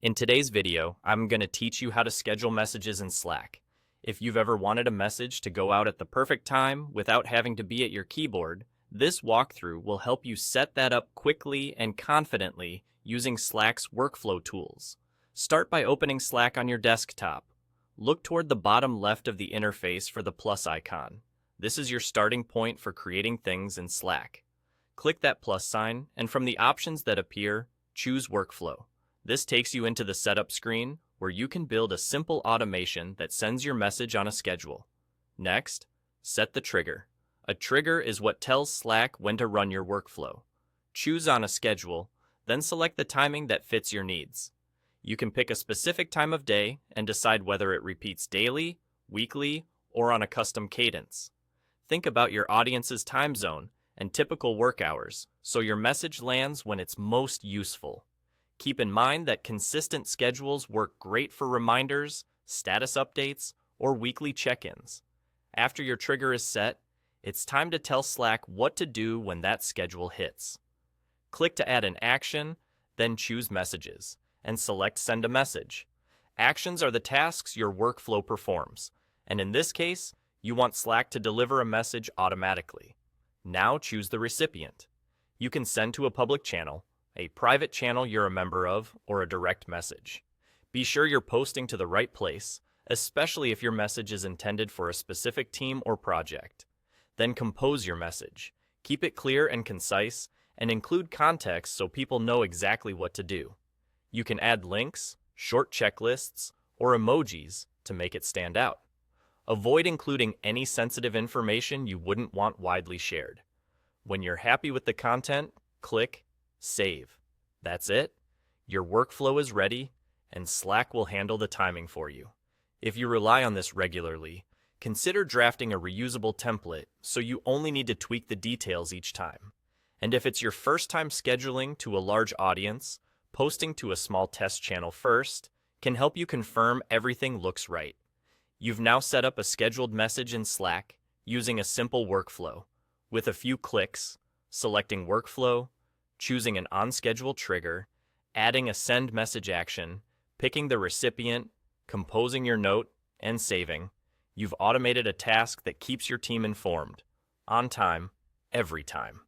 In today's video, I'm going to teach you how to schedule messages in Slack. If you've ever wanted a message to go out at the perfect time without having to be at your keyboard, this walkthrough will help you set that up quickly and confidently using Slack's workflow tools. Start by opening Slack on your desktop. Look toward the bottom left of the interface for the plus icon. This is your starting point for creating things in Slack. Click that plus sign, and from the options that appear, choose Workflow. This takes you into the setup screen where you can build a simple automation that sends your message on a schedule. Next, set the trigger. A trigger is what tells Slack when to run your workflow. Choose on a schedule, then select the timing that fits your needs. You can pick a specific time of day and decide whether it repeats daily, weekly, or on a custom cadence. Think about your audience's time zone and typical work hours so your message lands when it's most useful. Keep in mind that consistent schedules work great for reminders, status updates, or weekly check-ins. After your trigger is set, it's time to tell Slack what to do when that schedule hits. Click to add an action, then choose Messages, and select Send a Message. Actions are the tasks your workflow performs, and in this case, you want Slack to deliver a message automatically. Now choose the recipient. You can send to a public channel, a private channel you're a member of, or a direct message. Be sure you're posting to the right place, especially if your message is intended for a specific team or project. Then compose your message. Keep it clear and concise, and include context so people know exactly what to do. You can add links, short checklists, or emojis to make it stand out. Avoid including any sensitive information you wouldn't want widely shared. When you're happy with the content, click Save. That's it. Your workflow is ready, and Slack will handle the timing for you. If you rely on this regularly, consider drafting a reusable template so you only need to tweak the details each time. And if it's your first time scheduling to a large audience, posting to a small test channel first can help you confirm everything looks right. You've now set up a scheduled message in Slack using a simple workflow. With a few clicks, selecting Workflow, choosing an on-schedule trigger, adding a send message action, picking the recipient, composing your note, and saving, you've automated a task that keeps your team informed, on time, every time.